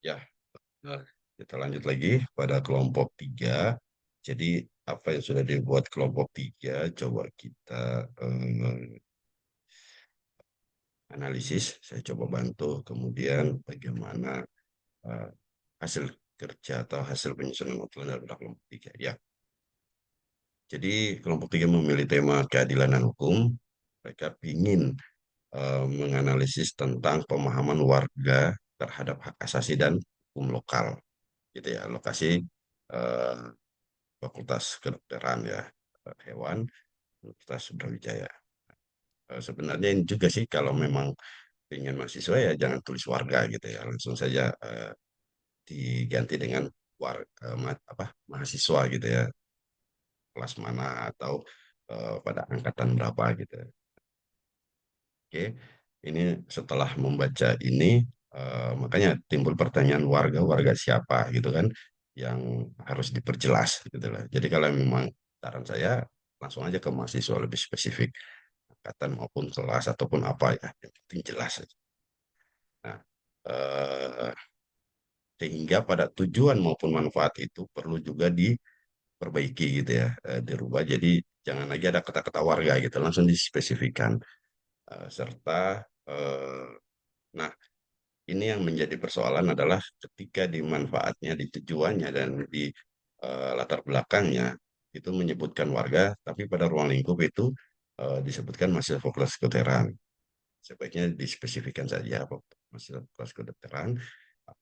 Ya, nah, kita lanjut lagi pada kelompok tiga. Jadi, apa yang sudah dibuat kelompok tiga, coba kita analisis. Saya coba bantu. Kemudian, bagaimana eh, hasil kerja atau hasil penyusunan outline dari kelompok tiga. Ya, jadi kelompok tiga memilih tema keadilan dan hukum. Mereka ingin menganalisis tentang pemahaman warga terhadap hak asasi dan hukum lokal, gitu ya. Lokasi eh, Fakultas Kedokteran ya, hewan, Universitas Brawijaya. Sebenarnya ini juga sih kalau memang ingin mahasiswa ya jangan tulis warga gitu ya, langsung saja diganti dengan mahasiswa gitu ya, kelas mana atau pada angkatan berapa gitu. Oke, ini setelah membaca ini, makanya timbul pertanyaan warga siapa gitu kan, yang harus diperjelas gitu lah. Jadi kalau memang saran saya langsung aja ke mahasiswa lebih spesifik, angkatan maupun kelas ataupun apa ya, yang penting jelas aja. Nah, eh, sehingga pada tujuan maupun manfaat itu perlu juga diperbaiki gitu ya, dirubah jadi jangan lagi ada kata-kata warga gitu, langsung dispesifikan. Serta nah, ini yang menjadi persoalan adalah ketika di manfaatnya, di tujuannya, dan di latar belakangnya itu menyebutkan warga, tapi pada ruang lingkup itu disebutkan mahasiswa fakultas kedokteran. Sebaiknya dispesifikkan saja mahasiswa fakultas kedokteran,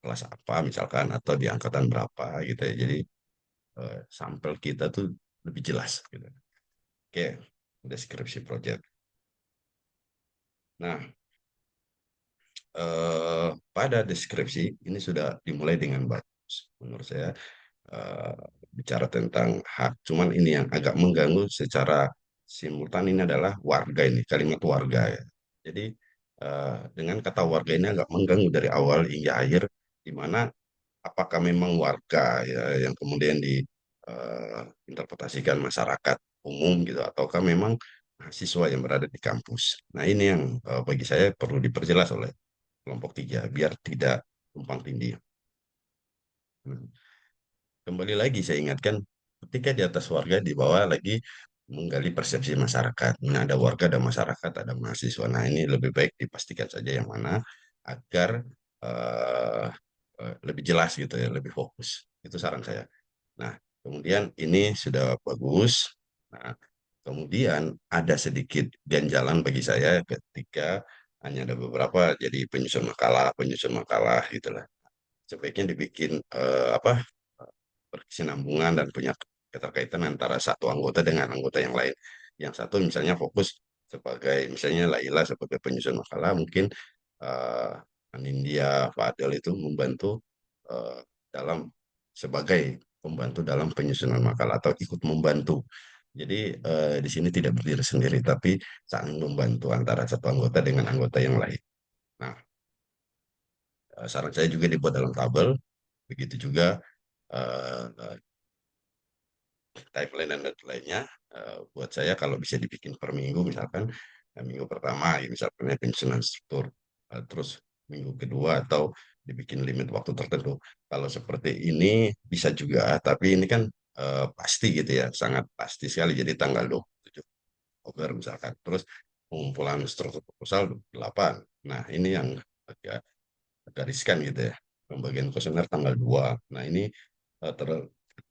kelas apa misalkan, atau di angkatan berapa gitu ya. Jadi sampel kita tuh lebih jelas gitu. Oke, deskripsi project. Nah, pada deskripsi ini sudah dimulai dengan bagus menurut saya, eh, bicara tentang hak. Cuman ini yang agak mengganggu secara simultan ini adalah warga, ini kalimat warga ya. Jadi dengan kata warga ini agak mengganggu dari awal hingga akhir, di mana apakah memang warga ya yang kemudian diinterpretasikan masyarakat umum gitu, ataukah memang mahasiswa yang berada di kampus. Nah ini yang bagi saya perlu diperjelas oleh kelompok tiga biar tidak tumpang tindih. Hmm. Kembali lagi saya ingatkan, ketika di atas warga, di bawah lagi menggali persepsi masyarakat. Nah, ada warga, ada masyarakat, ada mahasiswa. Nah, ini lebih baik dipastikan saja yang mana agar eh, lebih jelas gitu ya, lebih fokus. Itu saran saya. Nah, kemudian ini sudah bagus. Nah, kemudian ada sedikit ganjalan bagi saya ketika hanya ada beberapa jadi penyusun makalah gitulah. Sebaiknya dibikin berkesinambungan dan punya keterkaitan antara satu anggota dengan anggota yang lain. Yang satu misalnya fokus sebagai misalnya Laila sebagai penyusun makalah, mungkin uh, Anindya, Fadel itu membantu dalam sebagai pembantu dalam penyusunan makalah atau ikut membantu. Jadi di sini tidak berdiri sendiri, tapi saling membantu antara satu anggota dengan anggota yang lain. Nah, saran saya juga dibuat dalam tabel, begitu juga eh, timeline dan deadline-nya. Buat saya kalau bisa dibikin per minggu misalkan, minggu pertama ya misalkan ya penyusunan struktur. Terus minggu kedua atau dibikin limit waktu tertentu. Kalau seperti ini bisa juga, tapi ini kan pasti gitu ya, sangat pasti sekali. Jadi tanggal 27 Oktober misalkan. Terus pengumpulan struktur proposal 8. Nah, ini yang agak, agak riskan gitu ya. Pembagian kuesioner tanggal 2. Nah, ini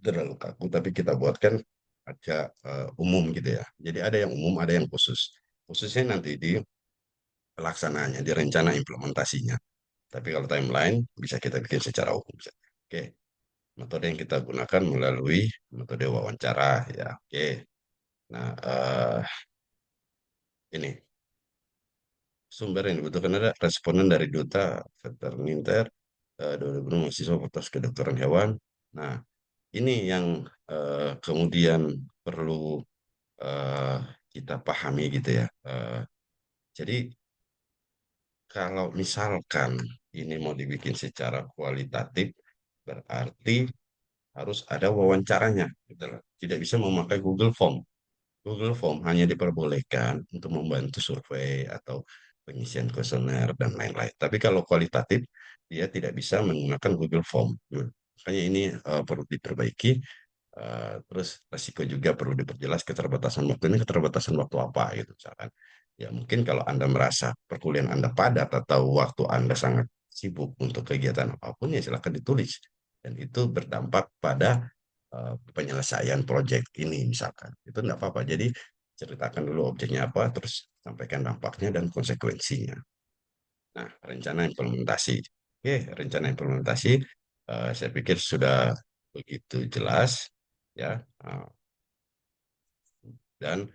terlalu kaku, tapi kita buatkan agak umum gitu ya. Jadi ada yang umum, ada yang khusus. Khususnya nanti di pelaksanaannya, di rencana implementasinya. Tapi kalau timeline bisa kita bikin secara umum. Oke, metode yang kita gunakan melalui metode wawancara ya. Oke, nah ini sumber yang dibutuhkan ada responden dari Duta Veteriner, 2000 mahasiswa Fakultas Kedokteran Hewan. Nah, ini yang kemudian perlu eh, kita pahami gitu ya. Jadi kalau misalkan ini mau dibikin secara kualitatif, berarti harus ada wawancaranya, gitu loh. Tidak bisa memakai Google Form. Google Form hanya diperbolehkan untuk membantu survei atau pengisian kuesioner dan lain-lain. Tapi kalau kualitatif, dia tidak bisa menggunakan Google Form. Makanya ini perlu diperbaiki. Terus resiko juga perlu diperjelas, keterbatasan waktu ini keterbatasan waktu apa gitu misalkan. Ya mungkin kalau Anda merasa perkuliahan Anda padat atau waktu Anda sangat sibuk untuk kegiatan apapun, ya silakan ditulis. Dan itu berdampak pada penyelesaian proyek ini misalkan. Itu enggak apa-apa. Jadi ceritakan dulu objeknya apa, terus sampaikan dampaknya dan konsekuensinya. Nah, rencana implementasi. Oke, rencana implementasi saya pikir sudah begitu jelas ya. Dan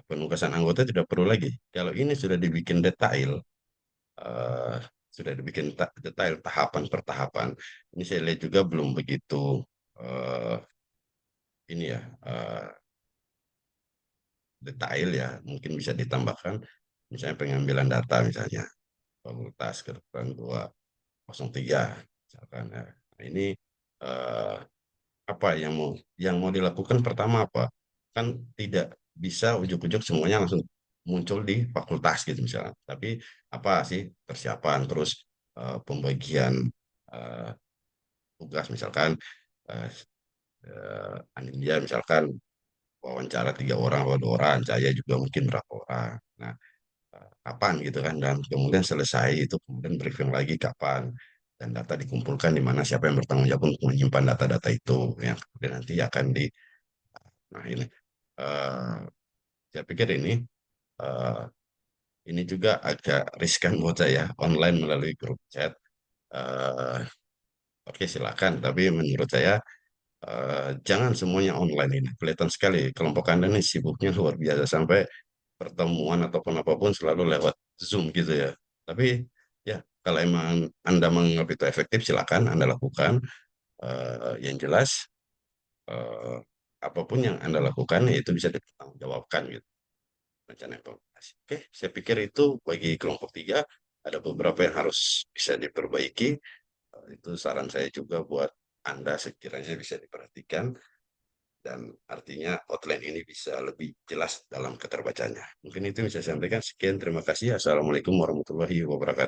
penugasan anggota tidak perlu lagi. Kalau ini sudah dibikin detail, eh, sudah dibikin detail tahapan per tahapan. Ini saya lihat juga belum begitu eh, ini ya detail ya. Mungkin bisa ditambahkan misalnya pengambilan data misalnya fakultas kedokteran 203 misalkan. Ya. Nah, ini eh, apa yang mau dilakukan pertama apa? Kan tidak bisa ujuk-ujuk semuanya langsung muncul di fakultas gitu misalnya. Tapi apa sih persiapan terus pembagian eh, tugas misalkan eh, Anindya misalkan wawancara 3 orang atau 2 orang, saya juga mungkin berapa orang. Nah, kapan gitu kan, dan kemudian selesai itu kemudian briefing lagi kapan dan data dikumpulkan di mana, siapa yang bertanggung jawab untuk menyimpan data-data itu yang kemudian nanti akan di. Nah ini eh, saya pikir eh, ini juga agak riskan buat saya online melalui grup chat. Eh, oke silakan, tapi menurut saya jangan semuanya online. Ini kelihatan sekali kelompok Anda ini sibuknya luar biasa sampai pertemuan ataupun apapun selalu lewat Zoom gitu ya. Tapi ya kalau emang Anda menganggap itu efektif silakan Anda lakukan. Yang jelas eh, apapun yang Anda lakukan ya itu bisa dipertanggungjawabkan gitu. Rencana implementasi. Oke, saya pikir itu bagi kelompok 3 ada beberapa yang harus bisa diperbaiki. Itu saran saya juga buat Anda sekiranya bisa diperhatikan dan artinya outline ini bisa lebih jelas dalam keterbacaannya. Mungkin itu yang bisa saya sampaikan. Sekian, terima kasih. Assalamualaikum warahmatullahi wabarakatuh.